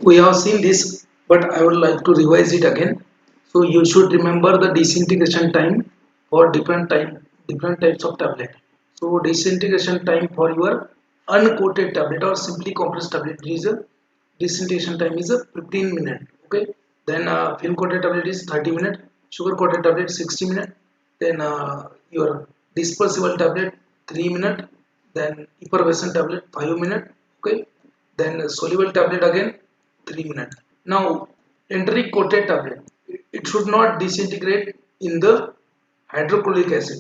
We have seen this, but I would like to revise it again. So you should remember the disintegration time for different types of tablet. So disintegration time for your uncoated tablet or simply compressed tablet is a disintegration time is a 15 minute. Okay. Then film coated tablet is 30 minute, sugar coated tablet 60 minute. Then your dispersible tablet 3 minute. Then effervescent tablet 5 minute. Okay. Then soluble tablet again 3 minutes. Now, enteric coated tablet, it should not disintegrate in the hydrochloric acid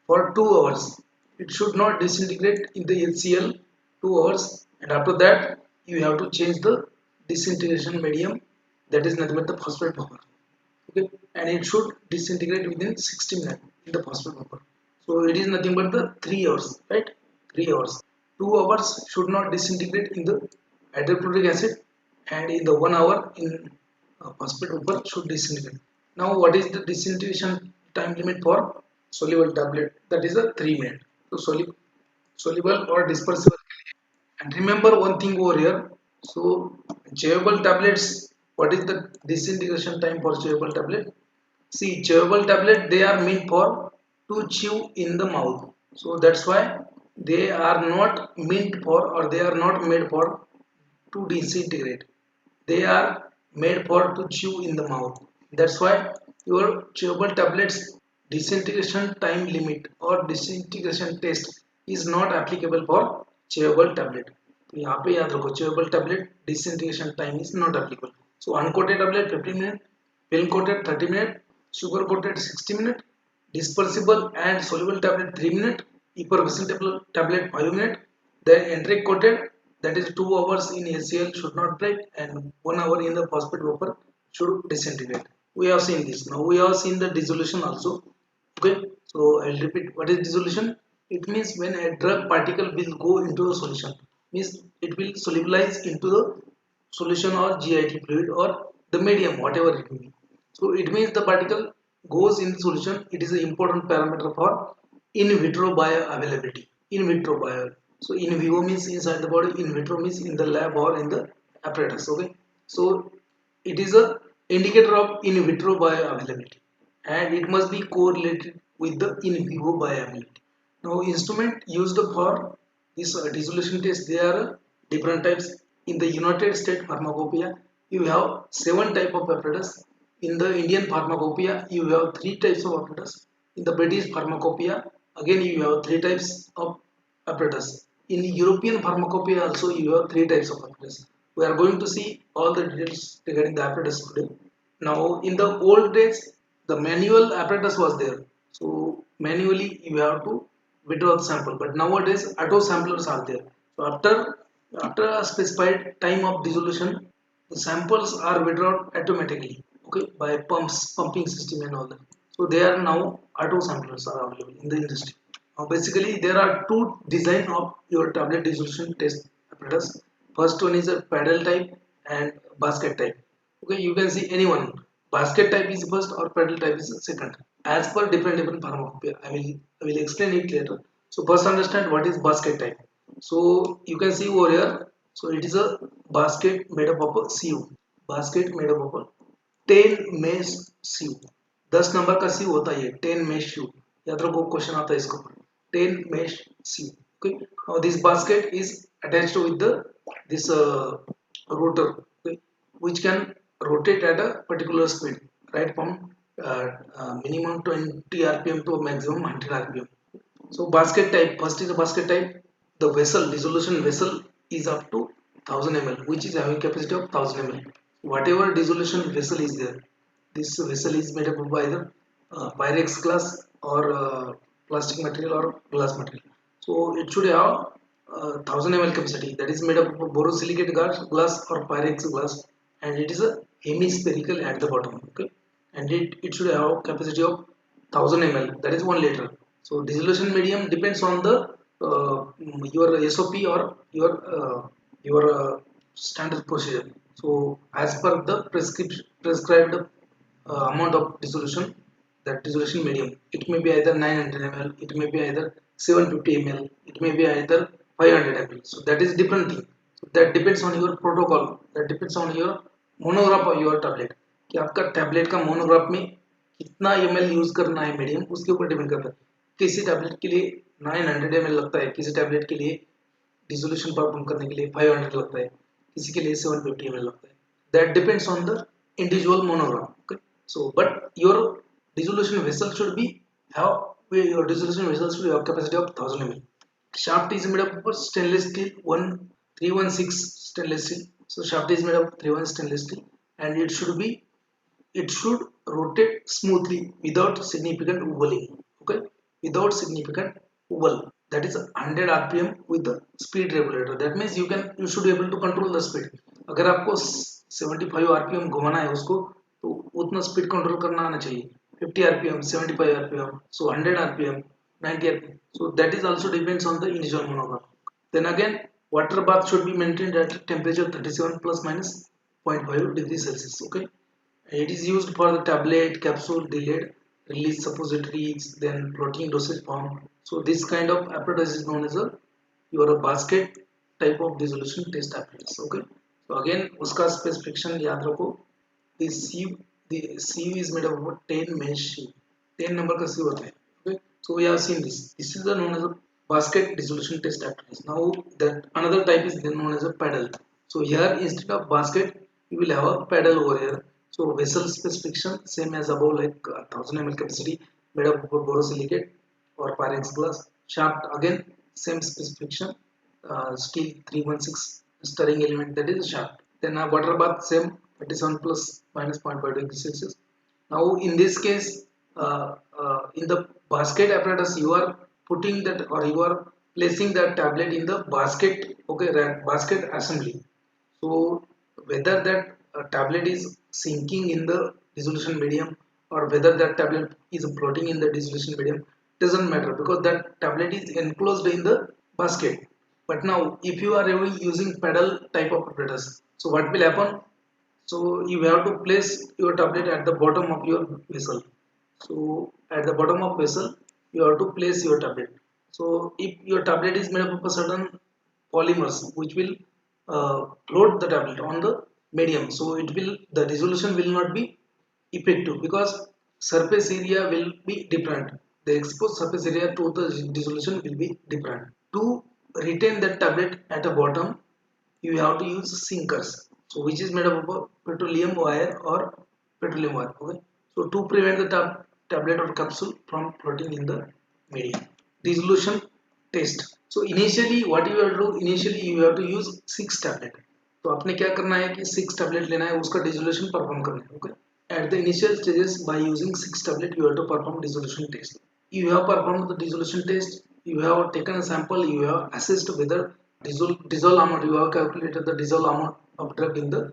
for 2 hours. It should not disintegrate in the HCl 2 hours, and after that you have to change the disintegration medium, that is nothing but the phosphate buffer. Okay, and it should disintegrate within 60 minutes in the phosphate buffer. So it is nothing but the 3 hours, right? 3 hours. 2 hours should not disintegrate in the hydrochloric acid, and in the 1 hour in phosphate buffer should disintegrate. Now what is the disintegration time limit for soluble tablet? That is a 3 minute. So soluble or dispersible. And remember one thing over here. So chewable tablets, what is the disintegration time for chewable tablet? See, chewable tablet, they are meant for to chew in the mouth. So that's why they are not meant for, or they are not made for to disintegrate. They are made for to chew in the mouth. That's why your chewable tablets disintegration time limit or disintegration test is not applicable for chewable tablet. तो यहाँ पे याद रखो chewable tablet disintegration time is not applicable. So uncoated tablet 15 minutes, film coated 30 minutes, sugar coated 60 minutes, dispersible and soluble tablet 3 minutes, effervescent tablet 5 minutes, then enteric coated, that is 2 hours in ACL should not break, and 1 hour in the phosphate vapor should disintegrate. We have seen this. Now we have seen the dissolution also. Okay, so I'll repeat, what is dissolution? It means when a drug particle will go into a solution, means it will solubilize into the solution or GIT fluid or the medium, whatever it may be. So it means the particle goes in the solution. It is an important parameter for in vitro bioavailability. In vitro bio. So in vivo means inside the body, in vitro means in the lab or in the apparatus. Okay. So it is a indicator of in vitro bioavailability, and it must be correlated with the in vivo bioavailability. Now instrument used for this dissolution test, there are different types. In the United States Pharmacopoeia you have 7 type of apparatus. In the Indian Pharmacopoeia you have 3 types of apparatus. In the British Pharmacopoeia again you have 3 types of apparatus. In European Pharmacopoeia also you have 3 types of apparatus. We are going to see all the details regarding the apparatus today. Now in the old days the manual apparatus was there, so manually you have to withdraw the sample, but nowadays auto samplers are there. So after a specified time of dissolution, the samples are withdrawn automatically, okay, by pumping system and all that. So they are now auto samplers are available in the industry. Now basically there are two design of your tablet dissolution test apparatus. First one is a paddle type and basket type. Okay, you can see anyone. Basket type is first or paddle type is second. As per different pharmacopoeia, I will explain it later. So first understand what is basket type. So you can see over here. So it is a basket made up of a sieve. Basket made up of a 10 mesh sieve. 10 number का sieve होता है, 10 mesh sieve. याद रखो question आता है इसके ऊपर. 10 mesh sieve. Okay. Now this basket is attached with the this rotor, okay, which can rotate at a particular speed, right from minimum 20 rpm to maximum 100 rpm. So basket type, first is a basket type. The vessel, dissolution vessel is up to 1000 ml, which is having capacity of 1000 ml. Whatever dissolution vessel is there, this vessel is made up of either Pyrex glass or plastic material or glass material. So it should have 1000 ml capacity, that is made up of borosilicate glass or Pyrex glass, and it is a hemispherical at the bottom. Okay, and it should have capacity of 1000 ml, that is 1 liter. So dissolution medium depends on the your SOP or your standard procedure. So as per the prescribed amount of dissolution, that dissolution medium, it may be either 900 ml, it may be either 750 ml, it may be either 500 ml. So that is different thing. So that depends on your protocol, that depends on your monograph of your tablet, कि आपका tablet का monograph में कितना ml use करना है medium, उसके ऊपर depend करता है. किसी टैबलेट के लिए 900 ml लगता है, किसी टैबलेट के लिए डिसोल्यूशन परफॉर्म करने के लिए 500 लगता है, किसी के लिए 750 ml लगता है. That depends on the individual monogram. Okay, so but your dissolution vessel should be have your dissolution vessel should have capacity of 1000 ml. Shaft is made up of stainless steel 316 stainless steel. So shaft is made of 316 stainless steel, and it should rotate smoothly without significant wobbling. Okay, without significant wobble. That is 100 rpm with the speed regulator. That means you should be able to control the speed. अगर आपको 75 rpm घुमाना है उसको, तो उतना speed control करना आना चाहिए. 50 rpm, 75 rpm, so 100 rpm, 90 rpm. So that is also depends on the individual monogram. Then again, water bath should be maintained at temperature 37 plus minus 0.5 degrees Celsius. Okay, it is used for the tablet, capsule, delayed release suppositories, then protein dosage form. So this kind of apparatus is known as your basket type of dissolution test apparatus. Okay, so again uska specification yaad rakho. The sieve is made up of 10 mesh sieve. 10 number ka sieve hota hai. Okay, so we have seen this. This is the known as a basket dissolution test apparatus. Now that another type is then known as a paddle. So here instead of basket you will have a paddle over here. So vessel specification same as above, like 1000 ml capacity, made up of borosilicate or Pyrex glass. Shaft again same specification, steel 316 stirring element, that is a shaft. Then a water bath same 37 plus minus 0.5 degrees Celsius. Now in this case, in the basket apparatus you are putting that, or you are placing that tablet in the basket. Okay, basket assembly. So whether that tablet is sinking in the dissolution medium or whether that tablet is floating in the dissolution medium doesn't matter, because that tablet is enclosed in the basket. But now if you are really using pedal type of apparatus, so what will happen? So you have to place your tablet at the bottom of your vessel. So at the bottom of vessel you have to place your tablet. So if your tablet is made up of a certain polymers which will float the tablet on the medium, so the resolution will not be effective, because surface area will be different, the exposed surface area to the dissolution will be different. To retain that tablet at the bottom you have to use sinkers, so which is made up of petroleum wire or petroleum wire. Okay, so to prevent the tablet or capsule from floating in the medium. Dissolution test. So initially what you have to do, initially you have to use 6 tablet. तो आपने क्या करना है कि 6 tablet लेना है, उसका dissolution perform करना है. Okay, at the initial stages by using 6 tablet you have to perform dissolution test. You have performed the dissolution test, you have taken a sample, you have assessed whether dissolve amount, you have calculated the dissolve amount of drug in the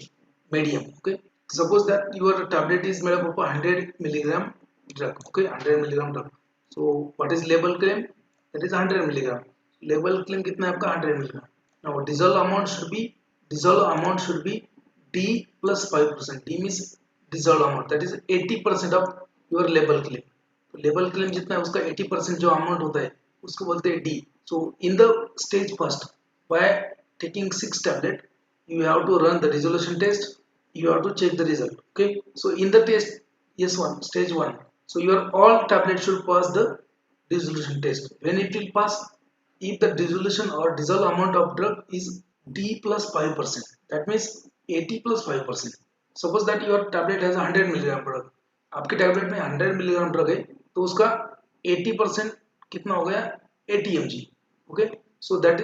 medium. Okay, suppose that your tablet is made up of 100 milligram drug. Okay, 100 milligram drug. So what is label claim? That is 100 milligram. Label claim कितना है आपका 100 milligram. Now dissolve amount should be D plus 5%. D means dissolve amount, that is 80% of your label claim. तो label claim जितना है उसका 80% जो amount होता है उसको बोलते हैं D. So in the stage first by taking 6 tablet you have to run the resolution test, you have to check the result. Okay, so in the test, yes, stage 1, so your all tablets should pass the dissolution test. When it will pass, if the dissolution or dissolve amount of drug is D plus 5%, that means 80 plus 5%. Suppose that your tablet has 100 milligram drug, आपके tablet में 100 milligram drug है, तो उसका 80% कितना हो गया 80 mg. Okay, so that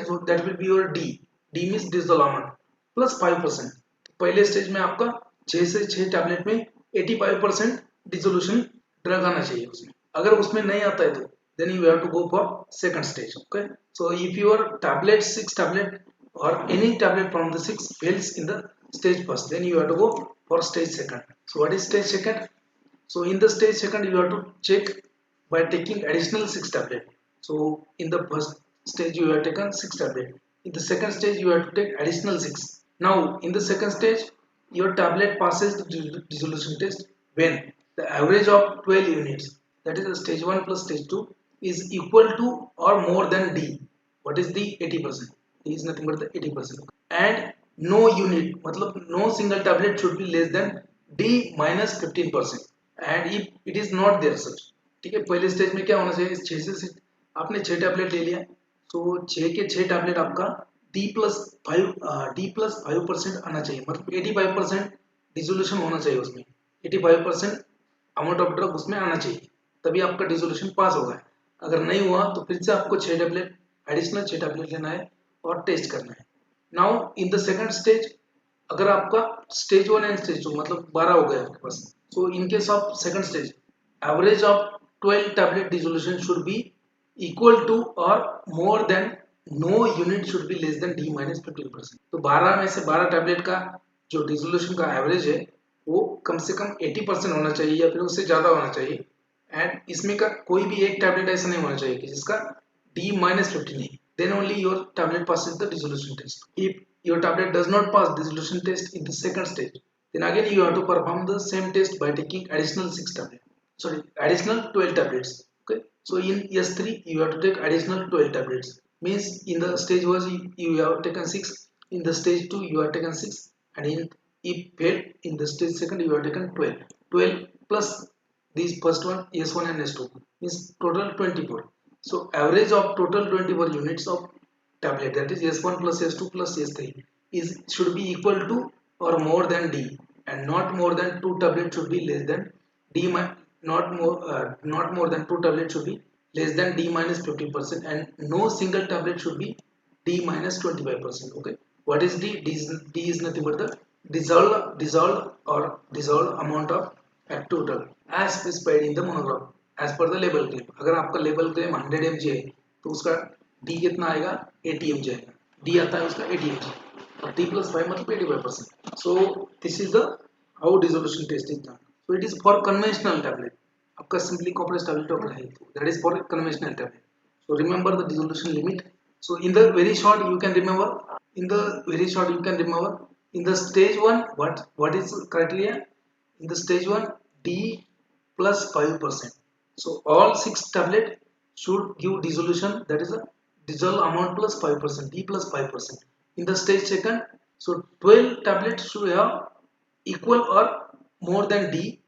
will be your D. D means dissolve amount plus 5%. पहले stage में आपका 6 से 6 टैबलेट में 85% डिसोल्यूशन ड्रग आना चाहिए उसमें. अगर उसमें नहीं आता है तो then you have to go for second stage. Okay, so if your tablet 6 tablet or any tablet from the 6 fails in the stage first, then you have to go for stage second. So what is stage second? So in the stage second you have to check by taking additional 6 tablet. So in the first stage you have taken 6 tablet, in the second stage you have to take additional 6. Now in the second stage your tablet passes the dissolution test when the average of 12 units, that is the stage 1 plus stage 2, is equal to or more than D. What is the 80%? D is nothing but the 80%. And no unit, मतलब no single tablet should be less than D minus 15%. And if it is not there such, ठीक है, पहले stage में क्या होना चाहिए, 6 से आपने 6 टैबलेट ले लिया, तो 6 के 6 टैबलेट आपका D+5% आना चाहिए, मतलब 85% डिसोल्यूशन होना चाहिए उसमें, 85% अमाउंट ऑफ ड्रग उसमें आना चाहिए, तभी आपका डिसोल्यूशन पास होगा। अगर नहीं हुआ तो फिर से आपको 6 टैबलेट एडिशनल 6 टैबलेट लेना है और टेस्ट करना है। Now in the second stage, अगर आपका स्टेज 1 एंड स्टेज 2 मतलब 12 हो गया आपके पास, so in case of second stage average of 12 tablet dissolution should be equal to or more than no unit should be less than D minus 15%। तो 12 में से 12 टैबलेट का जो डिसोल्यूशन का एवरेज है वो कम से कम 80% होना चाहिए या फिर उससे ज़्यादा होना चाहिए। एंड इसमें का कोई भी एक टैबलेट ऐसा नहीं होना चाहिए कि जिसका D minus 15 है, then only your tablet passes the dissolution test। If your tablet does not pass dissolution test in the second stage, then again you have to perform the same test by taking additional 6 tablets, sorry, additional 12 tablets. Okay, so in S3 you have to take additional 12 tablets, means in the stage 1 you have taken 6, in the stage 2 you have taken 6, and in if failed in the stage second you have taken 12 plus these first one S1 and S2 means total 24. So average of total 24 units of tablet, that is S1 plus S2 plus S3, is should be equal to or more than D, and not more than 2 tablets should be less than D not more than 2 tablets should be less than D minus 15%, and no single tablet should be D minus 25%. Okay, what is D? D is nothing but the dissolved amount of active drug as specified in the monograph as per the label claim। अगर आपका label claim 100 mg है तो उसका D कितना आएगा, 80 mg आएगा, D आता है उसका 80 mg और D plus 5 मतलब 85%। So this is the how dissolution test is done। So it is for conventional tablet, आपका simply complex tablet of है, that is for conventional tablet। So remember the dissolution limit। So in the very short you can remember, in the stage 1 what is criteria, in the stage 1 D plus 5%, so all 6 tablet should give dissolution, that is a dissolve amount plus 5%, D plus 5%। in the stage second, so 12 tablets should have equal or more than D,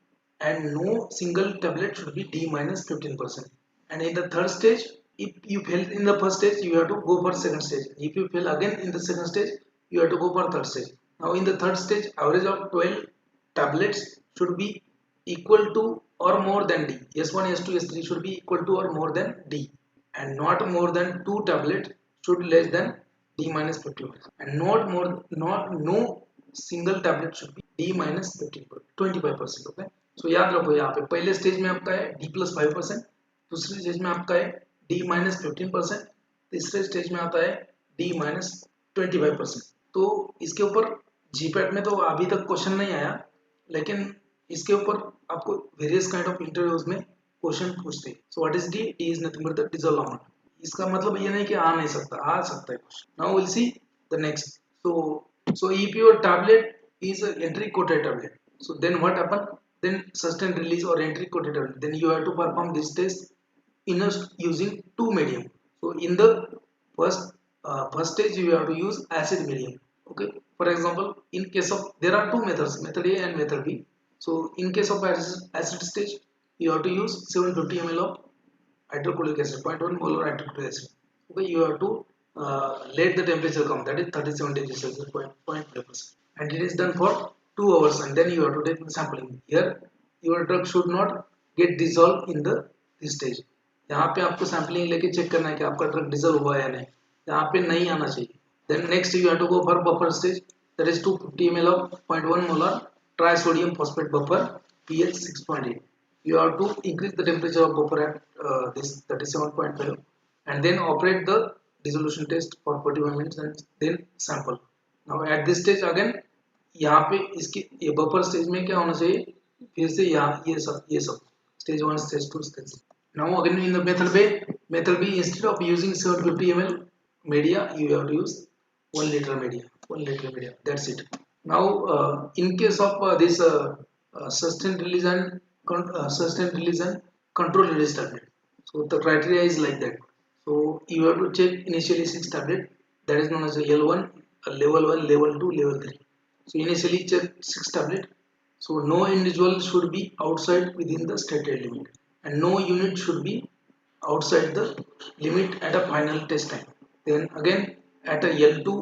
and no single tablet should be D minus 15%। and in the third stage, if you fail in the first stage you have to go for second stage, if you fail again in the second stage you have to go for third stage। now in the third stage average of 12 tablets should be equal to or more than D, S1 S2 S3 should be equal to or more than D, and not more than 2 tablets should less than D minus 50%, and not no single tablet should be D minus 25%। okay, so याद रखो यहाँ पे पहले stage में आपका है D plus 5%, दूसरे stage में आपका है D minus 15%, तीसरे स्टेज में आता है D minus 25%। तो इसके ऊपर जीपैट में तो अभी तक क्वेश्चन नहीं आया, लेकिन इसके ऊपर आपको वेरियस काइंड ऑफ इंटरव्यूज में क्वेश्चन पूछते हैं। सो what is D? D is nothing but the dissolve amount. इसका मतलब ये नहीं कि आ नहीं सकता, आ सकता है question. Now will see the next. so if your tablet is an entry coated tablet, so then what happen, then sustained release or entry coated tablet, then you have to perform this test in using two medium। so in the first stage you have to use acid medium। okay, for example in case of, there are two methods, method A and method B। so in case of acid stage you have to use 750 ml of hydrochloric acid, 0.1 molar hydrochloric acid। okay, you have to let the temperature come, that is 37 degrees Celsius, 0.5%, and it is done for 2 hours, and then you have to take the sampling। here your drug should not get dissolved in the this stage। यहाँ पे आपको sampling लेके check करना है कि आपका drug dissolve हुआ है या नहीं, यहाँ पे नहीं आना चाहिए। then next you have to go for buffer stage, that is 250 ml of 0.1 molar trisodium phosphate buffer, pH 6.8। you have to increase the temperature of buffer at this 37.5, and then operate the dissolution test for 45 minutes and then sample। now at this stage again यहाँ पे इसके ये buffer stage में क्या होना चाहिए, फिर से यहाँ ये सब stage 1 stage 2 stage। now again in the method B instead of using 750 ml media you have to use 1 liter media, that's it। now in case of this sustained release and control release tablet, so the criteria is like that। so you have to check initially 6 tablet, that is known as a L1, level 1, level 2, level 3. So initially check 6 tablet. So no individual should be outside within the stated limit, and no unit should be outside the limit at a final test time. Then again at a L2,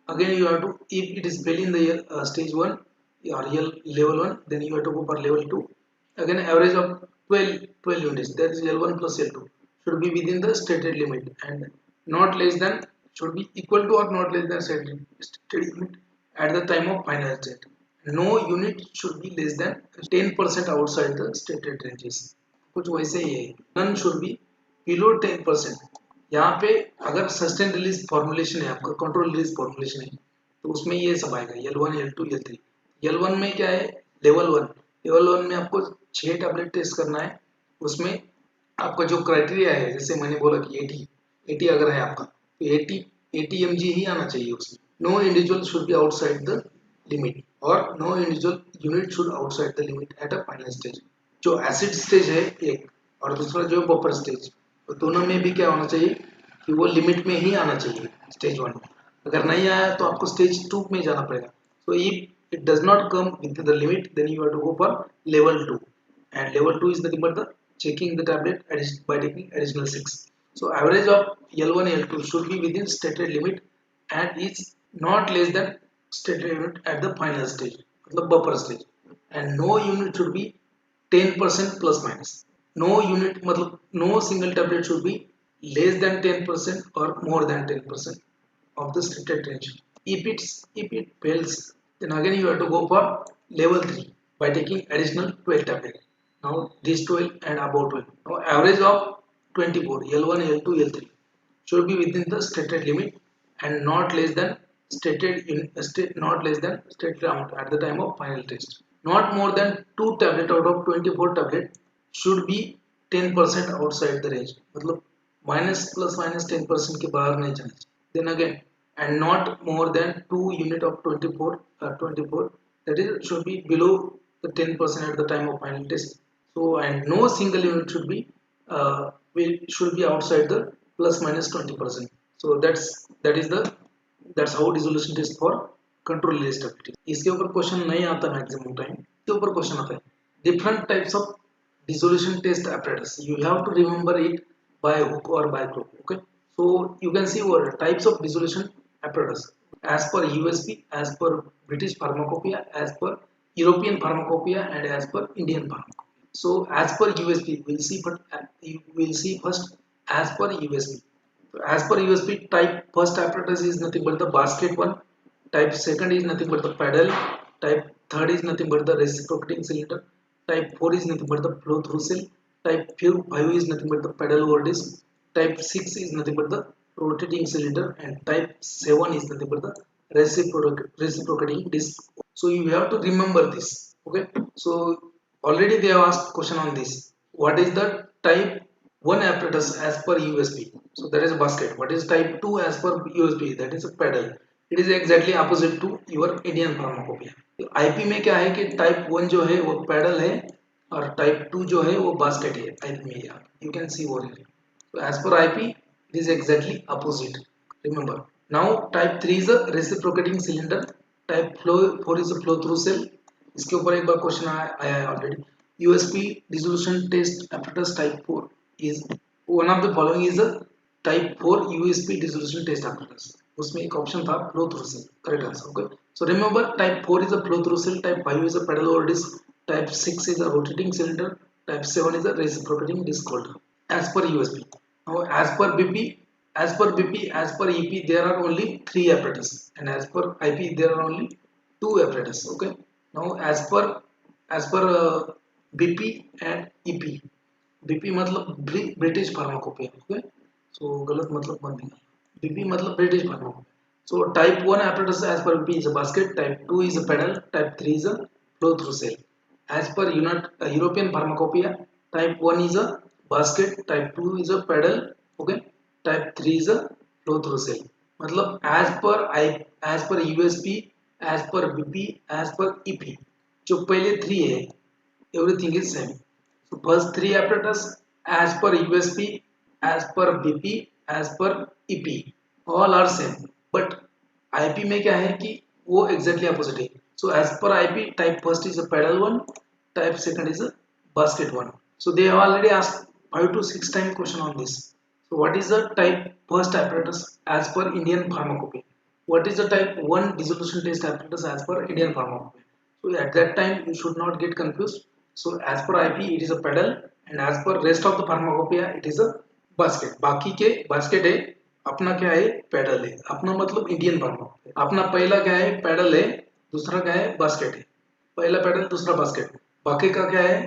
again you have to, if it is fail in the stage 1 or level 1, then you have to go for level 2. Again average of 12 units, that is L1 plus L2, should be within the stated limit and not less than, should be equal to or not less than stated limit at the time of final test. No unit should be less than 10% outside the stated ranges. कुछ वैसे ही है. None should be below 10%. यहाँ पे अगर sustain release formulation है आपका, control release formulation है, तो उसमें ये सब आएगा L1, L2, L3. L1 में क्या है, लेवल 1 में आपको 6 टैबलेट टेस्ट करना है. उसमें आपका जो क्राइटेरिया है, जैसे मैंने बोला कि 80 अगर है आपका, तो 80 mg ही आना चाहिए उसमें. No individual should be outside the limit और no individual unit should outside the limit at a final stage. जो एसिड स्टेज है एक, और दूसरा जो बफर स्टेज, तो दोनों में भी क्या होना चाहिए कि वो लिमिट में ही आना चाहिए स्टेज 1 में. अगर नहीं आया तो आपको स्टेज 2 में जाना पड़ेगा. So if it does not come with the limit, then you have to go for level 2, and level 2 is nothing but the checking the tablet by taking additional 6. So average of L1 L2 should be within stated limit and is not less than stated limit at the final stage, the buffer stage, and no unit should be 10% plus minus. No unit मतलब no single tablet should be less than 10% or more than 10% of the stated range. If it fails, then again you have to go for level 3 by taking additional 12 tablets. Now this 12 and above 12. Now average of 24 L1, L2, L3 should be within the stated limit and not less than stated amount at the time of final test. Not more than 2 tablet out of 24 tablet should be 10% outside the range. मतलब minus plus minus 10% के बाहर नहीं जाना चाहिए. Then again, and not more than 2 unit of 24, that is should be below the 10% at the time of final test. So and no single unit should be outside the plus minus 20%. So that's how dissolution test for control relay stability. इसके ऊपर question नहीं आता maximum time. इसके ऊपर question आता है different types of dissolution test apparatus. You have to remember it by hook or by crook. Okay, so you can see what types of dissolution apparatus as per USP, as per British Pharmacopoeia, as per European Pharmacopoeia, and as per Indian Pharmacopoeia. So as per USP, we'll see first as per USP. So as per USP, type first apparatus is nothing but the basket one. Type second is nothing but the pedal. Type third is nothing but the reciprocating cylinder. Type 4 is nothing but the flow through cell. Type 5 is nothing but the pedal over disc. Type 6 is nothing but the rotating cylinder, and type 7 is nothing but the reciprocating disc. So you have to remember this. Okay, so already they have asked question on this. What is the type 1 apparatus as per USP? So that is a basket. What is type 2 as per USP? That is a pedal. It is exactly opposite to your Indian Pharmacopoeia. IP में क्या है कि type 1 जो है वो pedal है और type 2 जो है वो बास्केट है. IP में you can see over here. So as per IP, it is exactly opposite. Remember. Now type 3 is a reciprocating cylinder. Type 4 is a flow through cell. इसके ऊपर एक बार क्वेश्चन आया है already. USP dissolution test apparatus type 4 is one of the following is a type 4 USP dissolution test apparatus. उसमें एक option था flow through cell. Correct answer. Okay, so remember type 4 is a flow through cell, type 5 is a paddle over disc, type 6 is a rotating cylinder, type 7 is a reciprocating disc holder as per USP. Now as per BP, as per EP there are only 3 apparatus, and as per IP there are only 2 apparatus. Okay, now as per BP and EP. BP मतलब British pharmacopoeia. Okay, सो गलत मतलब मत देना. BP मतलब British Pharmacopoeia. So type 1 apparatus as per BP is a basket, type 2 is a pedal, type 3 is a flow through cell. As per European Pharmacopoeia, type 1 is a basket, type 2 is a pedal, okay, type 3 is a flow through cell. मतलब as per USP, as per BP, as per EP, जो पहले 3 है, everything is same. So first 3 apparatus as per USP, as per BP, as per EP. All are same, but IP में क्या है कि वो exactly opposite है. So as per IP, type first is a paddle one, type second is a basket one. So they have already asked 5 to 6 time question on this. So what is the type first apparatus as per Indian Pharmacopy? What is the type 1 dissolution test apparatus as per Indian Pharmacopy? So at that time you should not get confused. So as per IP it is a pedal, and as per rest of the pharmacopoeia it is a basket. बाकी के basket है, अपना क्या है pedal है. अपना मतलब Indian Pharmacopy. अपना पहला क्या है pedal है, दूसरा क्या है basket है. पहला pedal दूसरा basket. बाकी का क्या है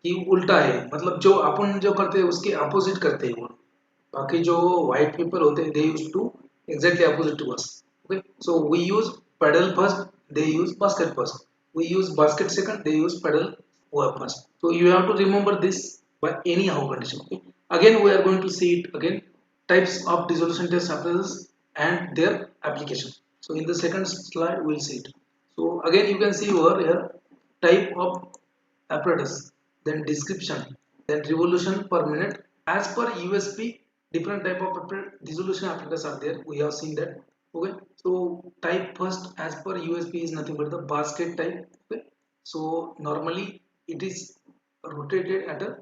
कि उल्टा है, मतलब जो अपन जो करते हैं उसके अपोजिट करते हैं वो. बाकी जो व्हाइट पीपल होते हैं they use to exactly opposite to us. Okay, so we use pedal first, they use basket first. We use basket second, they use pedal first. So you have to remember this by anyhow condition. Okay? Again we are going to see it again, types of dissolution test apparatus and their application. So in the second slide we will see it. So again you can see over here type of apparatus, then description, then revolution per minute. As per USP, different type of dissolution apparatus are there. We have seen that. Okay, so type first as per USP is nothing but the basket type. Okay, so normally it is rotated at a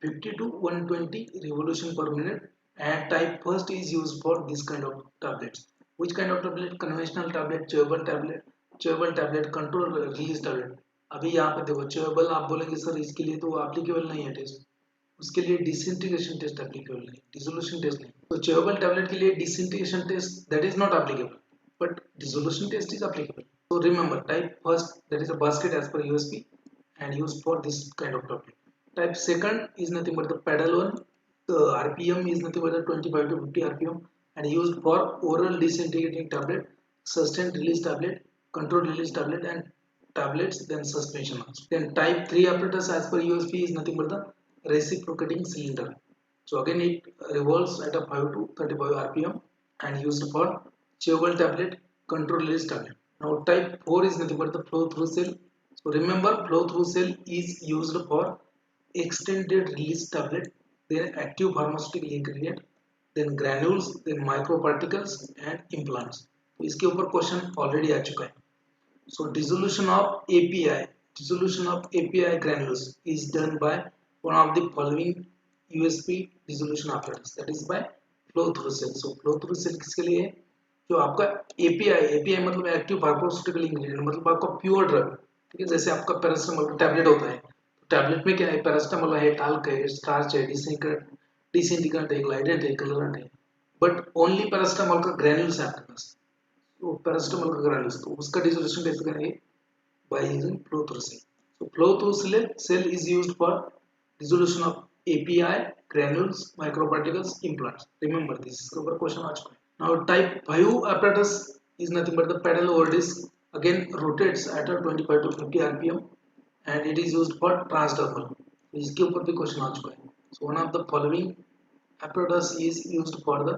50 to 120 revolution per minute, and type first is used for this kind of tablets. Which kind of tablet? Conventional tablet, chewable tablet, control release tablet. अभी यहाँ पे देखो chewable आप बोलेंगे sir इसके लिए तो applicable नहीं है टेस्ट, उसके लिए डिसइंटीग्रेशन टेस्ट एप्लीकेबल नहीं, डिसोल्यूशन टेस्ट नहीं. तो चेबल टैबलेट के लिए disintegration test that is not applicable, but dissolution test is applicable. So remember type first, that is a basket as per USP and used for this kind of tablet. Type second is nothing but the pedal one. The RPM is nothing but the 25 to 50 RPM and used for oral disintegrating tablet, sustained release tablet, controlled release tablet and tablets, then suspension also. Then type 3 apparatus as per USP is nothing but the reciprocating cylinder. So again it revolves at a 5 to 35 RPM and used for chewable tablet, control release tablet. Now type 4 is nothing but the flow through cell. So remember flow through cell is used for extended release tablet, then active pharmaceutical ingredient, then granules, then microparticles and implants. तो इसके ऊपर question already आ चुका है. So dissolution of API granules is done by one of the following USP dissolution apparatus, that is by flow through cell. So flow through cell किसके लिए है? जो आपका API मतलब एक्टिव फार्मास्यूटिकल इंग्रेडिएंट, मतलब आपका प्योर ड्रग. ठीक है, जैसे आपका पैरासिटामोल का टैबलेट होता है, तो टैबलेट में क्या है, पैरासिटामोल है, टाल्क है, स्टार्च है, डिसइंटीग्रेंट है, ग्लाइडेंट है, कलरेंट है, बट ओनली पैरासिटामोल का ग्रैन्यूल्स है आपके पास. तो पैरासिटामोल का ग्रैन्यूल्स, तो उसका डिसोल्यूशन कैसे करेंगे? By using flow through cell. So flow through cell is used for dissolution of API, granules, microparticles, implants. Remember this. इसके ऊपर क्वेश्चन आ चुका है. Now type 5 apparatus is nothing but the pedal over disc. Again rotates at a 25 to 50 RPM and it is used for transdermal. इसके ऊपर भी question आ चुका है. So one of the following apparatus is used for the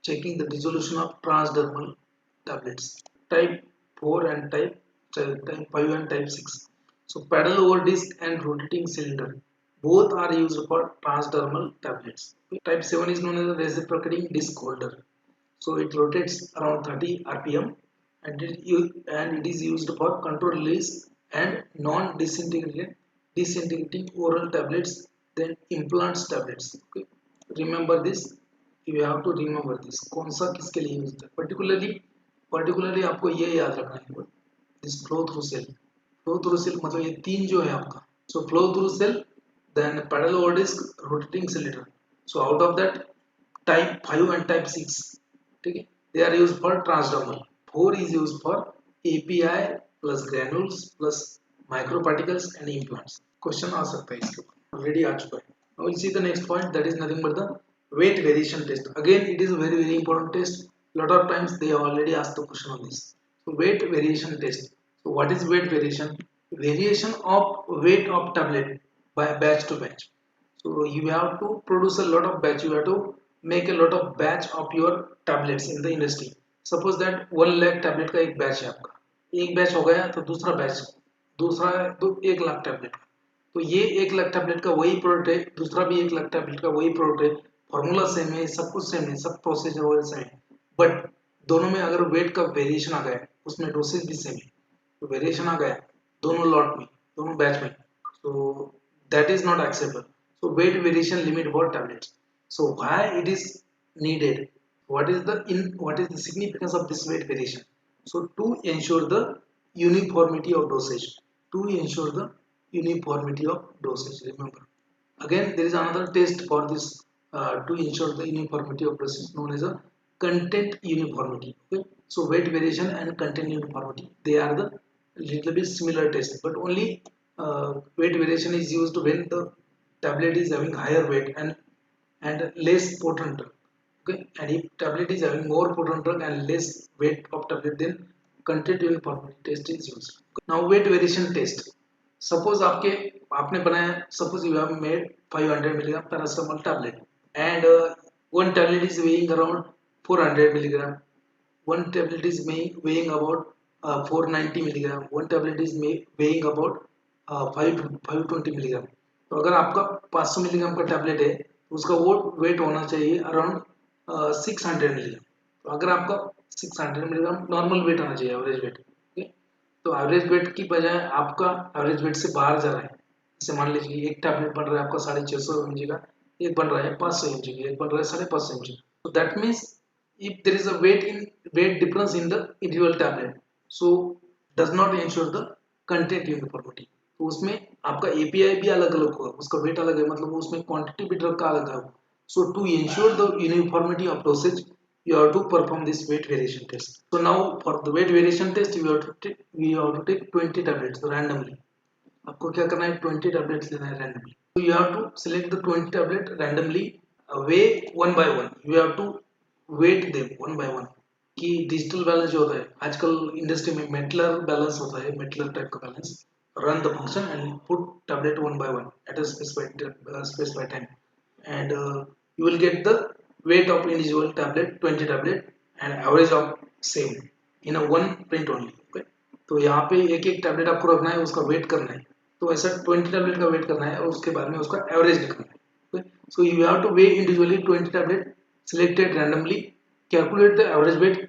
checking the dissolution of transdermal tablets. Type 4 and type 5 and type 6. So pedal over disc and rotating cylinder both are used for transdermal tablets. Type 7 is known as a reciprocating disc holder. So it rotates around 30 RPM and it is used for control release and disintegrating oral tablets, then implants tablets. Okay. Remember this. You have to remember this. कौन सा किसके लिए use है? Particularly आपको ये याद रखना है. This flow through cell. Flow through cell मतलब ये तीन जो है आपका. So flow through cell, then pedal over disc, rotating cylinder. So out of that, type 5 and type 6, ठीक है, they are used for transdermal. 4 is used for API plus granules plus microparticles and implants. Question आ सकता है इसके ऊपर. Already आ चुका है. Now we'll see the next point, that is nothing but the weight variation test. Again, it is a very important test. Lot of times they already asked the question on this. So weight variation test. So what is weight variation? Variation of weight of tablet by batch to batch. So you have to produce a lot of batch. You have to make a lot of batch of your tablets in the industry. Suppose that 1 lakh tablet का एक batch है आपका. एक batch हो गया तो दूसरा batch, दूसरा तो 1 लाख tablet का. तो ये 1 लाख tablet का वही प्रोडक्ट है, दूसरा भी 1 लाख tablet का वही प्रोडक्ट है. फॉर्मूला सेम है, सब कुछ सेम है, सब प्रोसीजर वैसा है. बट दोनों में अगर वेट का वेरिएशन आ गया, उसमें डोसेज भी सेम है, तो वेरिएशन आ गया दोनों लॉट में, दोनों बैच में, so that is not acceptable. So weight variation limit for tablets. So why it is needed? What is the significance of this weight variation? So to ensure the uniformity of dosage. To ensure the uniformity of dosage. Remember. Again, there is another test for this to ensure the uniformity of dosage known as a content uniformity. Okay? So weight variation and content uniformity, they are the little bit similar test, but only weight variation is used when the tablet is having higher weight and less potent drug. Okay, and if tablet is having more potent drug and less weight of tablet, then content uniformity test is used. Now weight variation test. Suppose आपने बनाया, suppose you have made 500 milligram paracetamol tablet and one tablet is weighing around 400 milligram, one tablet is weighing about 490 milligram, one tablet is weighing about 520 milligram. तो अगर आपका 500 milligram का tablet है तो उसका वो वेट होना चाहिए अराउंड 600 मिलीग्राम. तो अगर आपका 600 मिलीग्राम नॉर्मल वेट आना चाहिए, एवरेज वेट. तो एवरेज वेट की बजाय आपका एवरेज वेट से बाहर जा रहा है. जैसे मान लीजिए एक टैबलेट बन रहा है आपका 650 mg का, एक बन रहा है 500 mg का, एक बन रहा है 550 mg. तो that means if there is a weight difference in the individual tablet, so does not ensure the content uniformity. तो उसमें आपका API भी अलग अलग होगा, उसका वेट अलग है, मतलब उसमें क्वांटिटी भी ड्रग का अलग है. So to ensure the uniformity of dosage, you have to perform this weight variation test. So now for the weight variation test, we have to take 20 tablets randomly. आपको क्या करना है, 20 tablets लेना है randomly. So you have to select the 20 tablet randomly, weigh one by one. You have to weight them one by one. कि digital balance जो होता है आजकल इंडस्ट्री में, मेटलर बैलेंस होता है, मेटलर टाइप का balance. Run the function and put tablet one by one at a specified time, and you will get the weight of individual tablet, 20 tablet, and average of same in a one print only. Okay? तो यहाँ पे एक एक tablet आपको रखना है, उसका wait करना है. तो ऐसा 20 टैबलेट का वेट करना है और उसके बाद में उसका एवरेज निकालना है. Okay? So you have to weigh individually 20 tablet selected randomly, calculate the average weight,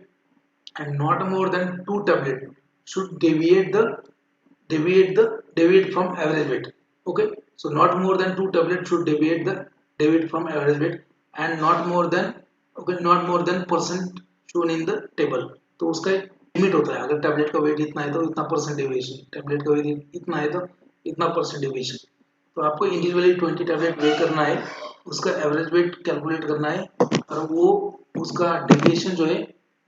and not more than 2 tablet should deviate from average weight. Okay, so not more than 2 tablet should deviate from average weight, and not more than percent shown in the table. तो उसका एक limit होता है, अगर tablet का wait इतना है तो इतना परसेंट डेविएशन, टैबलेट का वेट इतना है तो इतना परसेंट डेविएशन. तो आपको इंडिविजुअली 20 टैबलेट वेट करना है, उसका एवरेज वेट कैलकुलेट करना है, और वो उसका डेविएशन जो है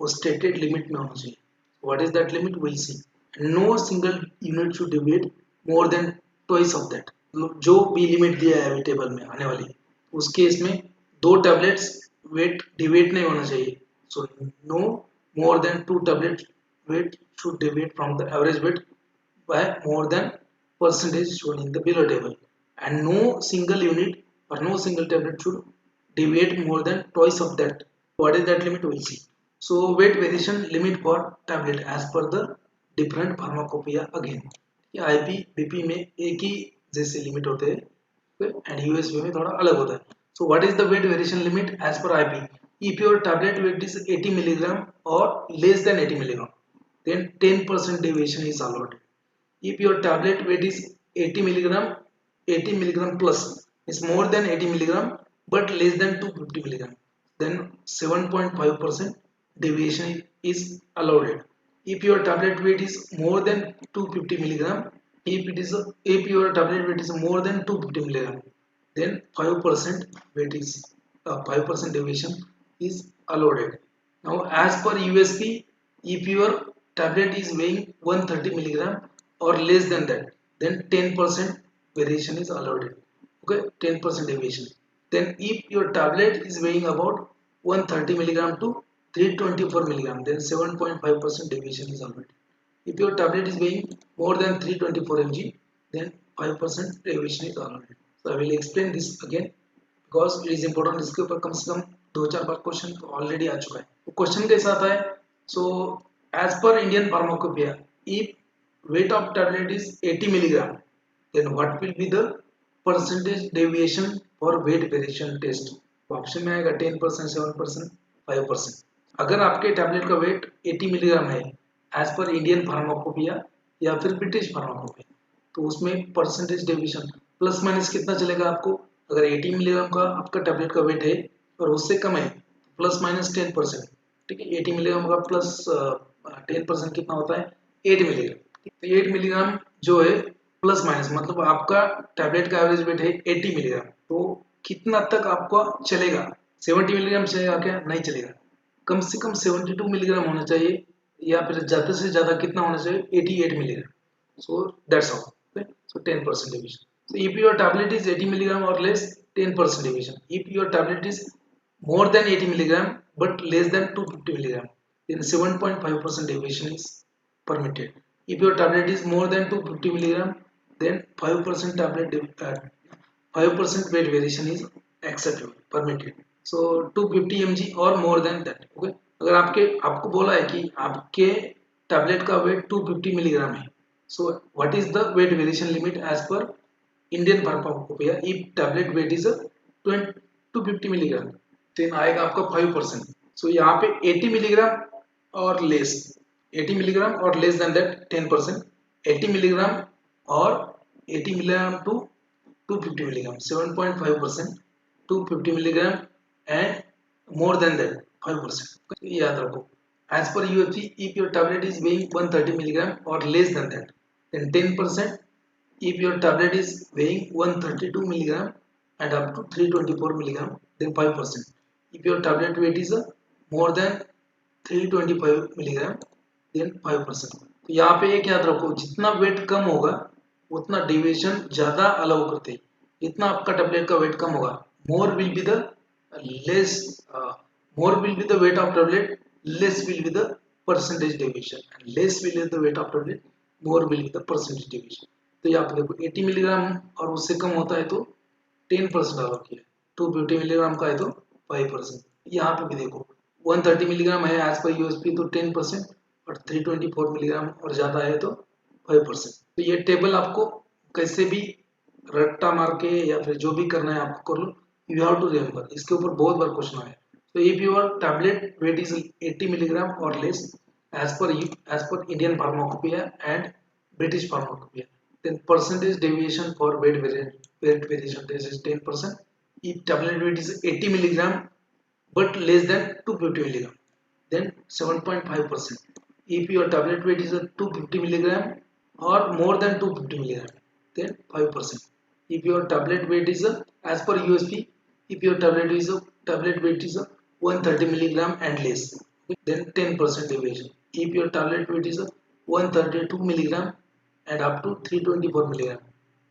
वो स्टेटेड लिमिट में होना चाहिए. What is that limit, will see. No single unit should deviate more than twice of that. जो भी लिमिट दिया है टेबल में आने वाली, उस केस में दो टैबलेट्स वेट डिवेट नहीं होना चाहिए. So no more than 2 tablet weight should deviate from the average weight by more than percentage shown in the below table, and no single unit or no single tablet should deviate more than twice of that. What is that limit, we'll see. So weight variation limit for tablet as per the different pharmacopoeia. Again ये IP BP में एक ही जैसे limit होते हैं and USP में थोड़ा अलग होता है. So what is the weight variation limit as per IP? If your tablet weight is 80 milligram or less than 80 milligram, then 10% deviation is allowed. If your tablet weight is 80 milligram plus, is more than 80 milligram but less than 250 milligram, then 7.5% deviation is allowed. If your tablet weight is more than 250 milligram, if your tablet weight is more than 250 milligram, then 5% weight is 5% deviation is allowed. Now as per USP, if your tablet is weighing 130 milligram or less than that, then 10% variation is allowed. Okay, 10% deviation. Then if your tablet is weighing about 130 milligram to 324 milligram, then 7.5% deviation is allowed. If your tablet is weighing more than 324 mg, then 5% deviation is allowed. So I will explain this again because it is important. इसके ऊपर कम से कम 2-4 बार question already आ चुका है. तो question कैसा आता है? So as per Indian Pharmacopoeia, if weight of tablet is 80 milligram, then what will be the percentage deviation for weight variation test? तो ऑप्शन में आएगा 10%, 7%, 5%. अगर आपके टैबलेट का वेट 80 मिलीग्राम है एज पर इंडियन फार्माकोपिया या फिर ब्रिटिश फार्माकोपिया, तो उसमें परसेंटेज डेविएशन प्लस माइनस कितना चलेगा आपको? अगर 80 मिलीग्राम का आपका टैबलेट का वेट है और उससे कम है, प्लस माइनस 10%। ठीक है, 80 मिलीग्राम का प्लस 10% कितना होता है? 8 मिलीग्राम। तो 8 मिलीग्राम जो है प्लस माइनस, मतलब आपका टैबलेट का एवरेज वेट है 80 मिलीग्राम, तो कितना तक आपको चलेगा? 70 मिलीग्राम चलेगा क्या? नहीं चलेगा, कम से कम 72 मिलीग्राम होना चाहिए, या फिर ज़्यादा से ज़्यादा कितना होना चाहिए? 88 milligram. So that's all. Okay? So 10% deviation. So if your tablet is 80 milligram or less, 10% deviation. If your tablet is more than 80 milligram but less than 250 milligram, then 7.5% deviation is permitted. If your tablet is more than 250 milligram, then 5% 5% weight variation is acceptable, permitted. So 250 mg or more than that. Okay. अगर आपको बोला है कि आपके tablet का wait 250 milligram है, so what is the weight variation limit as per Indian pharmacopoeia? If tablet weight is a 250 milligram, then आएगा आपका 5%. so यहाँ पे 80 मिलीग्राम और लेस, 80 मिलीग्राम और लेस देन दैट 10%, 80 मिलीग्राम और 80 milligram to 250 milligram 7.5%, 250 milligram and more than that 5%. याद रखो, as per UFC, if your tablet is weighing 130 milligram or less than that, then 10%. If your tablet is weighing 132 milligram and up to 324 milligram, then 5%. If your tablet weight is more than 325 milligram, then 5%. तो यहाँ पे एक याद रखो, जितना wait कम होगा उतना deviation ज्यादा अलाउ करते हैं। जितना आपका टैबलेट का वेट कम होगा, more will be the less, more will be the weight of tablet, less will be the percentage deviation, and less will be the weight of tablet, more will be the percentage deviation. तो यहाँ पे देखो 80 milligram और उससे कम होता है तो 10% allow किया, 250 मिलीग्राम का है तो 5%। यहाँ पे भी देखो 130 मिलीग्राम है एज पर यूएसपी तो 10%, और 324 मिलीग्राम और ज्यादा है तो 5%। तो ये टेबल आपको कैसे भी रट्टा मार के या फिर जो भी करना है आपको कर लो, यू हैव टू रिमेंबर, इसके ऊपर बहुत बार क्वेश्चन आया। तो if your tablet weight is 80 milligram और less as per Indian pharmacopoeia and British pharmacopoeia, then percentage deviation for weight variation test is 10%. If tablet weight is 80 milligram but less than 250 milligram, then 7.5%. If your tablet weight is a 250 milligram or more than 250 milligram, then 5%. If your tablet weight is a, as per USP, if your tablet weight is a 130 milligram and less, then 10% deviation. If your tablet weight is a 132 milligram and up to 324 milligram,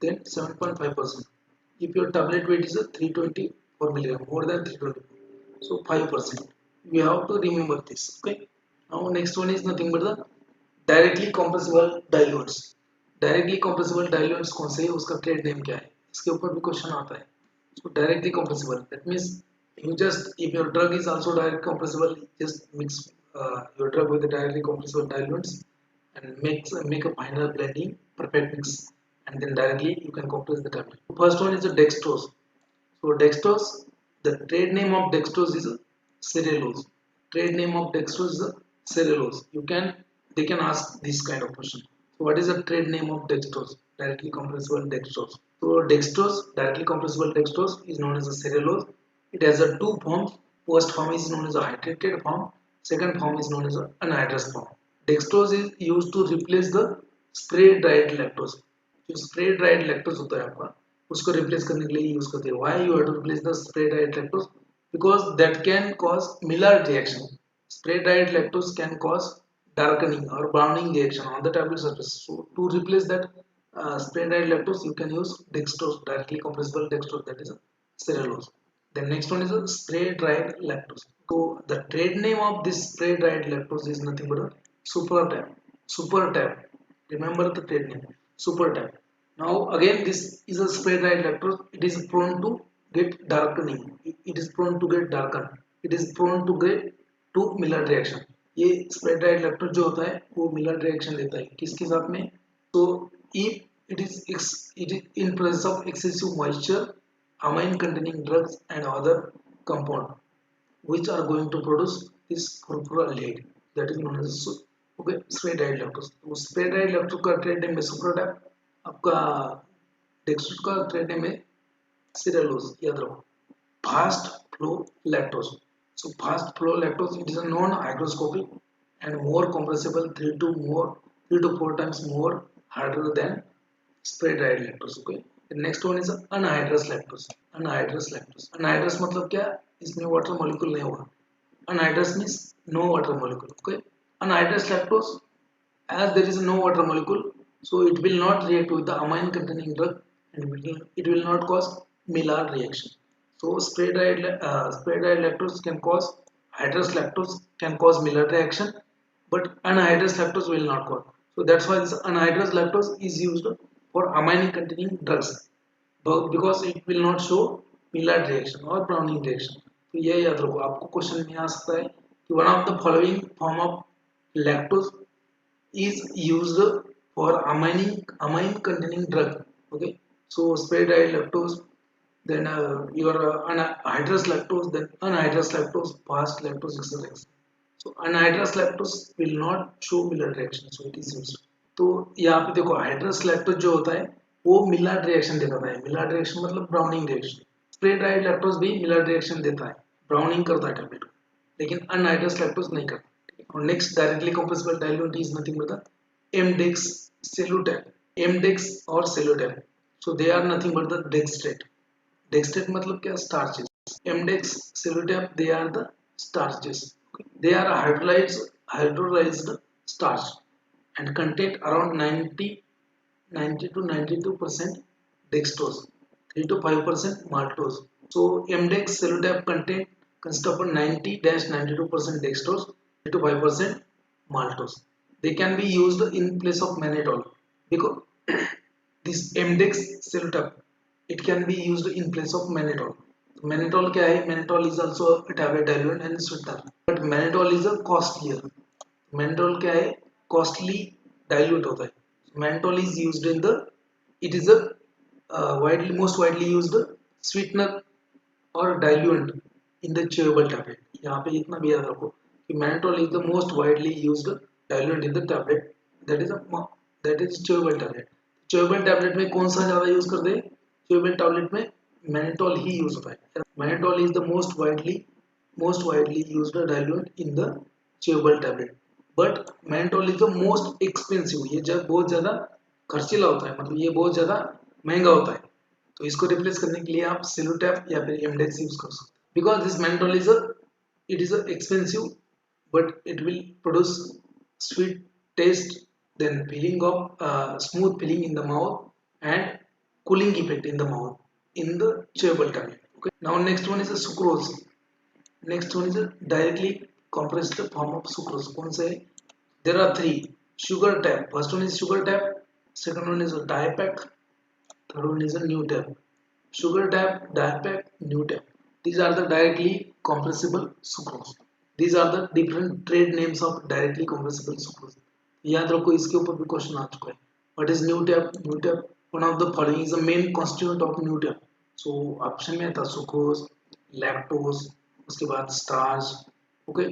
then 7.5%. If your tablet weight is a 324 milligram, more than 324, so 5%. You have to remember this. Okay. Now next one is nothing but the directly compressible dilutes. Directly compressible dilutes कौन से है, उसका trade name क्या है, इसके ऊपर भी question आता है। So directly compressible, that means you just, if your drug is also direct compressible, just mix your drug with the directly compressible dilutes and make a final blending perfect mix, and then directly you can compress the tablet. First one is the dextrose. So dextrose, the trade name of dextrose is cellulose. Trade name of dextrose is cellulose. They can ask this kind of question. So what is the trade name of dextrose? Directly compressible dextrose. So dextrose, directly compressible dextrose is known as a cellulose. It has a two forms. First form is known as a hydrated form. Second form is known as an anhydrous form. Dextrose is used to replace the spray dried lactose. जो spray dried lactose होता है आपका, उसको replace करने के लिए use करते हैं। Why you have to replace the spray dried lactose? Because that can cause Maillard reaction. Spray dried lactose can cause darkening or browning reaction on the tablet surface. So to replace that spray dried lactose, you can use dextrose, directly compressible dextrose, that is a cellulose. The next one is a spray dried lactose. So the trade name of this spray dried lactose is nothing but a Supertab. Supertab. Remember the trade name, Supertab. Now again, this is a spray dried lactose. It is prone to get darkening. It is prone to get darkened. It is prone to get to Miller reaction. ये spray dried lactose जो होता है वो Miller reaction देता है किसके साथ में? तो if it is in presence of excessive moisture, amine containing drugs and other compound which are going to produce this furfural that is known as okay spray-dried lactose. तो spray-dried lactose का trade name है सुप्रोटैप, आपका dextrose का trade name है सिरेलोज. याद रखो. Fast flow lactose. So fast flow lactose, it is a non-hygroscopic and more compressible, 3 to 4 times more harder than spray-dried lactose. Okay. The next one is anhydrous lactose. Anhydrous lactose. Anhydrous मतलब क्या? इसमें water molecule नहीं होगा. Anhydrous means no water molecule. Okay. Anhydrous lactose, as there is no water molecule, so it will not react with the amine containing drug and it will not cause Maillard reaction. So spray-dried lactose can cause, hydrous lactose can cause Maillard reaction, but anhydrous lactose will not cause. So that's why this anhydrous lactose is used for amine containing drugs, because it will not show Maillard reaction or Browning reaction. तो ये याद रखो. आपको question में आ सकता है कि one of the following form of lactose is used for amine containing drug. Okay, so spray-dried lactose, then your anhydrous lactose, then anhydrous lactose, fast lactose, etc. So anhydrous lactose will not show Maillard reaction, so it is used. तो यहाँ पे देखो hydrous lactose जो होता है वो Maillard reaction देता है. मिलार्ड रिएक्शन मतलब browning reaction. Spray dried lactose भी मिलार्ड रिएक्शन देता है, ब्राउनिंग करता है टैबलेट को, लेकिन अनहाइड्रस लैक्टोज नहीं करता. और next directly compressible diluent is nothing but the Emdex Celutab. Emdex और Celutab, so they are nothing but the dextrate. Dextrate मतलब क्या? Starches. Emdex Celutab, they are the starches. They are hydrolyzed starch and contain around 90 to 92% dextrose, 3 to 5% maltose. So MDEX Cellutab consists of 90-92% dextrose, 3 to 5% maltose. They can be used in place of mannitol because this MDEX Cellutab, it can be used in place of mannitol. Mannitol क्या है? Mannitol is also a tablet diluent and sweetener, but mannitol is a costlier. Mannitol क्या है? Costly dilute होता है. Mannitol is used in the, it is a most widely used sweetener or diluent in the chewable tablet. यहाँ पे इतना भी याद रखो कि mannitol is the most widely used diluent in the tablet, that is chewable tablet. Chewable tablet में कौन सा ज़्यादा यूज करते हैं? Chewable tablet में mannitol ही यूज होता है. Mannitol is the most widely used diluent in the chewable tablet, but mannitol is the most expensive. ये जब बहुत ज़्यादा खर्चीला होता है, मतलब ये बहुत ज़्यादा महंगा होता है, तो इसको रिप्लेस करने के लिए आप सेलुटैप या फिर एमडेक्स यूज कर सकते हैं. Because this mannitol is a expensive, but it will produce sweet taste, then feeling of smooth feeling in the mouth and cooling effect in the mouth in the chewable tablet. Okay. Now next one is a sucrose. Next one is a directly compressed form of sucrose. कौन से? There are three. Sugar tab. First one is sugar tab. Second one is a DiPAC. Third one is a new tab. Sugar tab, DiPAC, new tab. These are the directly compressible sucrose. These are the different trade names of directly compressible sucrose. याद रखो, इसके ऊपर भी question आ चुका है. What is new tab? New tab, one of the following is the main constituent of new tab. So option में था सुक्रोज, लैक्टोज, उसके बाद स्टार्च. ओके,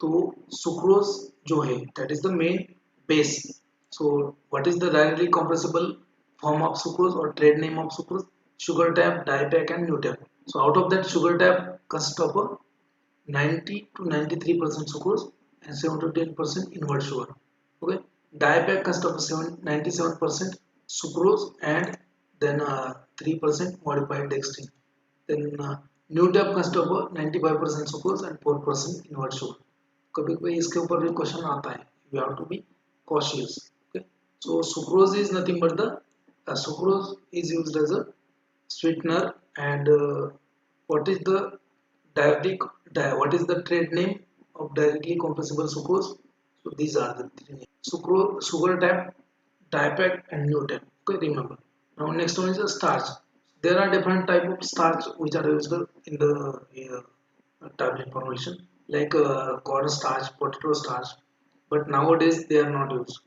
तो सुक्रोज जो है that is the main base. So what is the directly compressible form of sucrose और trade name of sucrose? sugar tab, DiPAC and new tab. So out of that, sugar tab consists of 90 to 93% sucrose and 7 to 10% invert sugar. Okay, DiPAC consists of 97% sucrose and then 3% modified dextrin. Then new tab consists of 95% sucrose and 4% invert sugar. कभी कभी इसके ऊपर भी question आता है. You have to be cautious. Okay, so sucrose is nothing but the sucrose is used as a sweetener, and what is the what is the trade name of directly compressible sucrose? So these are the three names: sugar tab, DiPAC and new tab. Okay, remember. Now next one is a starch. There are different type of starch which are used in the tablet formulation, like corn starch, potato starch, but nowadays they are not used.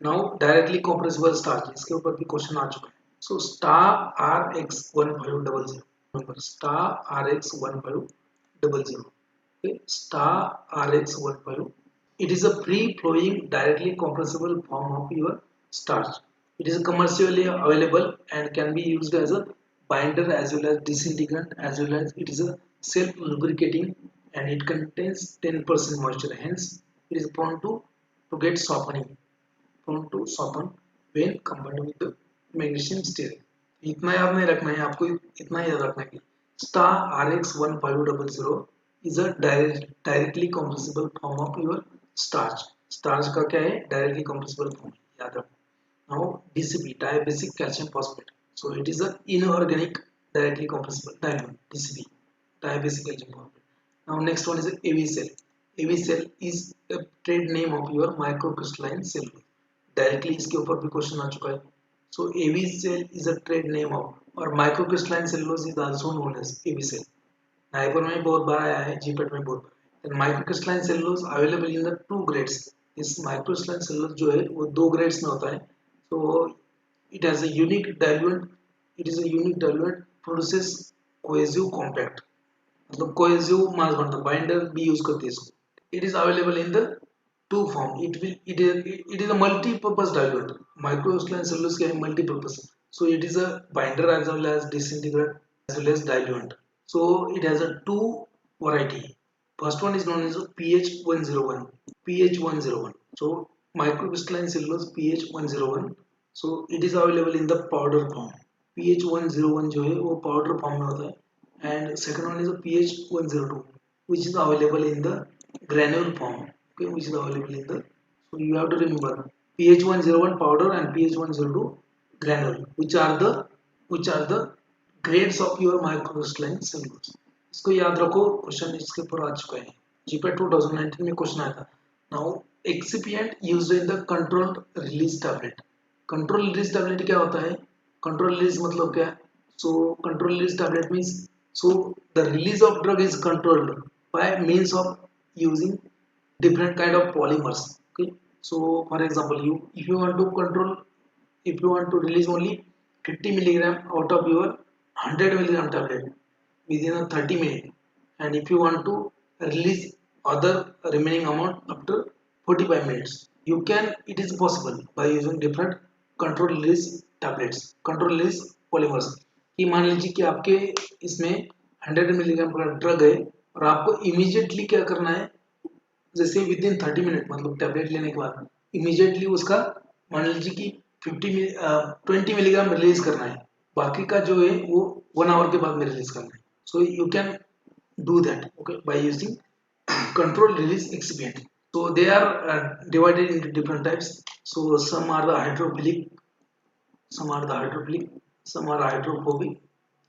Now directly compressible starch, इसके ऊपर भी question आ चुका है. So star RX 1500. Remember, star RX 1500. Okay, star RX15. It is a free-flowing, directly compressible form of your starch. It is commercially available and can be used as a binder as well as disintegrant, as well as it is a self-lubricating, and it contains 10% moisture. Hence, it is to get softening, prone to soften when combined with the magnesium stearate. इतना याद नहीं रखना है आपको, इतना याद रखना है कि star RX1500 is a directly compressible form of your starch. Starch का क्या है, directly compressible form, याद रखो. Now DCP, diabasic calcium phosphate. So it is a inorganic directly compressible diamond, DCP, diabasic calcium phosphate. Now next one is AV cell. AV cell is a trade name of your microcrystalline cell. Directly इसके ऊपर भी question आ चुका है. So Avicel is a trade name of और microcrystalline cellulose is also known as Avicel. NIPER में बहुत बार आया है, जीपेट में बहुत बार. Microcrystalline cellulose available in the two grades. इस माइक्रोक्रिस्टलाइन सेलुलोज जो है वो दो ग्रेड्स में होता है. तो it has a unique diluent, it is a unique diluent, produces cohesive compact, मतलब कोहेसिव मास बनता है, बाइंडर भी यूज करते हैं इसको. It is available in the two form. It is a multi-purpose diluent. Microcrystalline cellulose can be multi-purpose. So it is a binder as well as disintegrant as well as diluent. So it has a two variety. First one is known as PH101. PH101. So microcrystalline cellulose PH101. So it is available in the powder form. PH101 जो है वो powder form में होता है. And second one is a PH102, which is available in the granule form. Okay, which is available in the, so you have to remember PH101 powder and PH102 granule, which are the grades of your microcrystalline cellulose. इसको याद रखो, question इसके ऊपर आ चुका है, जीपीएट 2019 में question आया था. Now excipient used in the controlled release tablet. Control release tablet क्या होता है, कंट्रोल रिलीज मतलब क्या है. So control release tablet means, so the release of drug is controlled by means of using different kind of polymers. Okay, so for example, if you want to control, if you want to release only 50 milligram out of your 100 milligram tablet within a 30 minutes, and if you want to release other remaining amount after 45 minutes, you can, it is possible by using different control release tablets, control release polymers. कि मान लीजिए कि आपके इसमें 100 milligram का drug है और आपको इमीडिएटली क्या करना है, जैसे विद इन 30 मिनट, मतलब टैबलेट लेने के बाद इमीडिएटली उसका मान लीजिए कि 20 मिलीग्राम रिलीज करना है, बाकी का जो है वो 1 आवर के बाद में रिलीज करना है. So you can do that, okay, by using control release excipient. So they are divided into different types. So some are the hydrophilic, some are the hydrophilic, some are hydrophobic,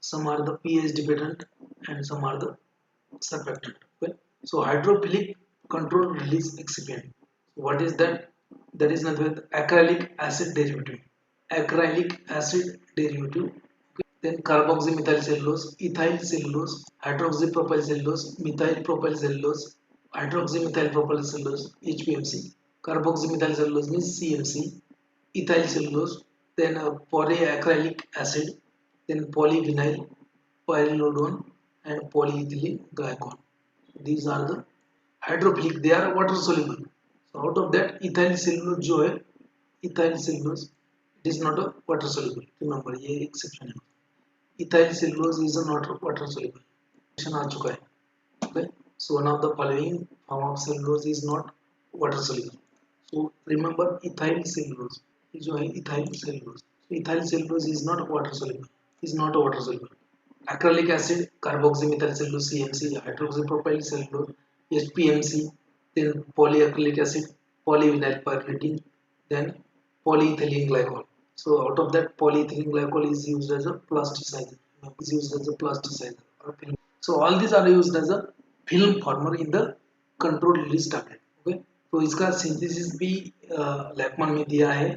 some are the pH dependent, and some are the surfactant. Okay? So hydrophilic control release excipient. What is that? That is nothing but acrylic acid derivative. Acrylic acid derivative. Okay? Then carboxymethyl cellulose, ethyl cellulose, hydroxypropyl cellulose, methyl propyl cellulose, hydroxymethyl propyl cellulose, HPMC. Carboxymethyl cellulose means CMC. Ethyl cellulose, then polyacrylic acid, then polyvinyl pyrrolidone, and polyethylene glycol. These are the hydrophilic, they are water soluble. So out of that, ethyl cellulose जो है, ethyl cellulose, it is not a water soluble. Remember, ये exception है. Ethyl cellulose is not water soluble. आ चुका है. Okay, so one of the following form of cellulose is not water soluble. So remember ethyl cellulose. जो है ethyl cellulose. So ethyl cellulose is not water soluble. Is not a water soluble. Acrylic acid, carboxymethyl cellulose, CMC, hydroxypropyl cellulose, HPMC, then polyacrylic acid, polyvinyl pyridine, then polyethylene glycol. So out of that, polyethylene glycol is used as a plasticizer. Is used as a plasticizer or film. So all these are used as a film former in the controlled release tablet. Okay, तो इसका synthesis भी लैकमन में दिया है,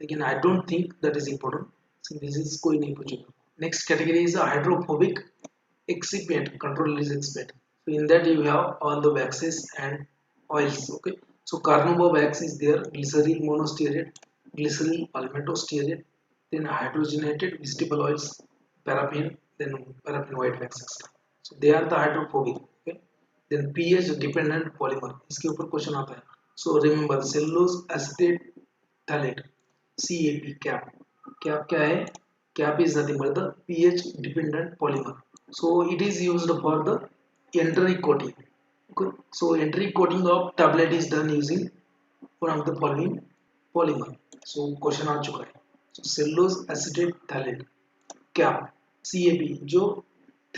लेकिन I don't think that is important. Synthesis कोई नहीं पूछेगा. Next category is a hydrophobic excipient, controlled release excipient. So in that you have all the waxes and oils. Okay, so carnauba wax is there, glyceryl monostearate, glyceryl palmitostearate, then hydrogenated vegetable oils, paraffin, then paraffin white wax, etc. So they are the hydrophobic. Okay, then pH dependent polymer, इसके ऊपर question आता है. So remember cellulose acetate phthalate, CAP, cap. Cap क्या है? Cap is nothing but the pH dependent polymer. So it is used for the entry coating. Okay. So entry coating of tablet is done using one of the following polymer. So question आ चुका है. So cellulose acetate phthalate cap, CAP, जो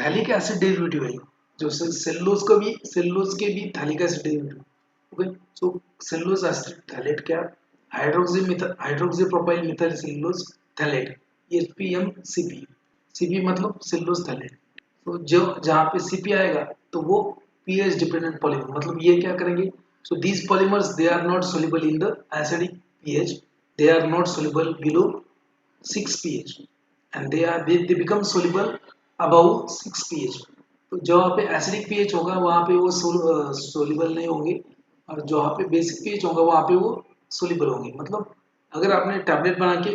phthalic acid derivative है, जो cellulose के भी phthalic acid derivative. Okay. So cellulose acetate phthalate cap, hydroxy propyl methyl cellulose phthalate, HPMCP. CP मतलब cellulose phthalate. तो जो जहाँ पे CP आएगा तो वो pH डिपेंडेंट पॉलीमर, मतलब ये क्या करेंगे. So these polymers they are not soluble in the acidic pH, they are not soluble below 6 pH and they become soluble above 6 pH. तो जहाँ पे एसिडिक pH होगा वहाँ पे वो सोल्यूबल नहीं होंगे, और जहाँ पे बेसिक pH होगा वहाँ पे वो सोल्यूबल होंगे. मतलब अगर आपने टैबलेट बना के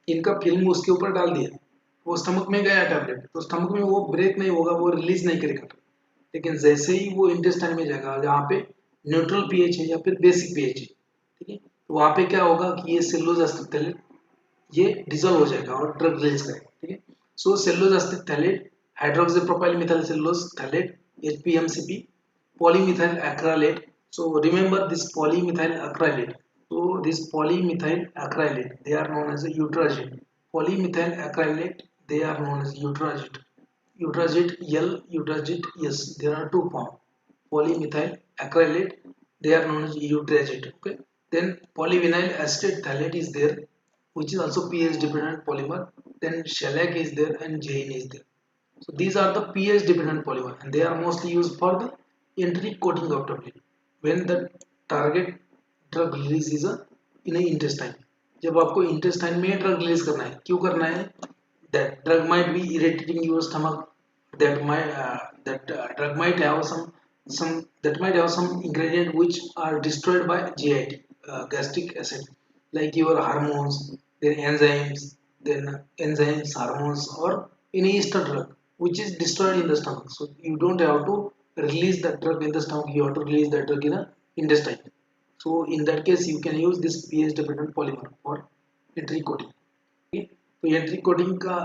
इनका फिल्म उसके ऊपर डाल दिया, वो स्टमक में गया टैबलेट, तो स्टमक में वो ब्रेक नहीं होगा, वो रिलीज नहीं करेगा. लेकिन जैसे ही वो इंटेस्टाइन में जाएगा जहाँ पे न्यूट्रल pH है या फिर बेसिक pH है, ठीक है, तो वहाँ पे क्या होगा कि ये सेलुलोज एसिटिक थैलेट ये डिजोल्व हो जाएगा और ड्रग रिलीज करेगा. ठीक है. So cellulose acetic phthalate, hydroxy propyl methyl cellulose phthalate, HPMCP, polymethyl acrylate. So remember this polymethyl acrylate. So this polymethyl acrylate they are known as a utrazide. Polymethyl acrylate they are known as utrazide. Utrazide L, utrazide S. There are two forms. Polymethyl acrylate they are known as utrazide. Okay. Then polyvinyl acetate phthalate is there, which is also pH dependent polymer. Then shellac is there and Jain is there. So these are the pH dependent polymer and they are mostly used for the entry coating of tablet when the target drug release is in a intestine. जब आपको intestine में drug release करना है, क्यों करना है? That drug might be irritating your stomach. That drug might have some ingredient which are destroyed by GIT, gastric acid, like your hormones, then enzymes, hormones, or any Easter drug which is destroyed in the stomach. So you don't have to release that drug in the stomach. You have to release that drug in the intestine. So in that case, you can use this pH dependent polymer for entry coating. Okay? तो entry coding का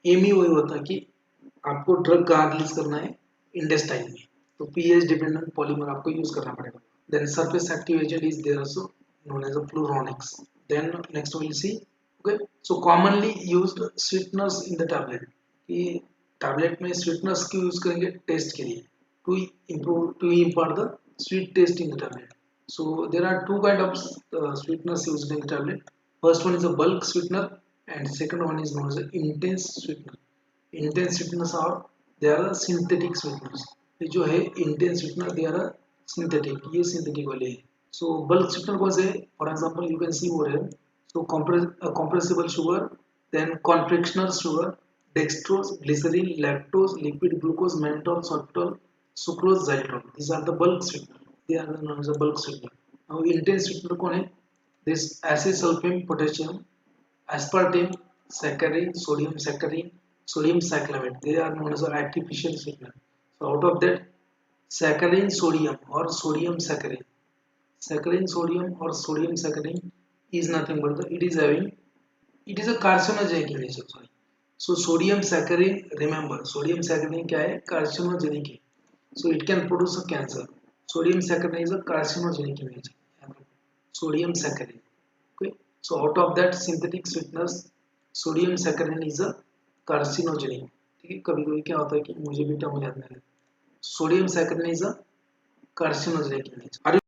M ही वही होता है कि आपको drug कहाँ release करना है, इंटेस्टाइन में. तो पीएच डिपेंडेंट पॉलीमर आपको यूज करना पड़ेगा. Then surface active agent is there also known as a pluronics. Then next will see. Okay. So commonly used sweeteners in the tablet. कि टैबलेट में स्वीटनर्स क्यों यूज करेंगे? Taste के लिए, to improve to impart the sweet taste in the tablet. So there are two kind of sweeteners used in the tablet. First one is a bulk sweetener and second one is known as an intense sweetener. Intense sweeteners are they are synthetic sweeteners. ये जो है intense sweetener they are synthetic. ये synthetic वाले हैं. So bulk sweetener कौन से? For example you can see over here. So compressible sugar, then confectioner sugar, dextrose, glycerin, lactose, liquid glucose, mannitol, sorbitol, sucrose, xylitol. These are the bulk sweeteners. They are known as a bulk sweetener. Now intense sweetener कौन है? This acesulfame, potassium, aspartame, saccharin, sodium cyclamate. They are known as an artificial sweetener. So out of that, saccharin sodium or sodium saccharin is nothing but it is a carcinogenic in nature. Sorry. So sodium saccharin, remember sodium saccharin क्या है? Carcinogenic है. So it can produce a cancer. Sodium saccharin is a carcinogenic in nature. Sodium saccharin. Okay. So out of that synthetic sweeteners, sodium saccharin is a carcinogenic. ठीक है. कभी कभी क्या होता है कि मुझे भी टर्म याद नहीं रहता. Sodium saccharin is a carcinogenic in nature.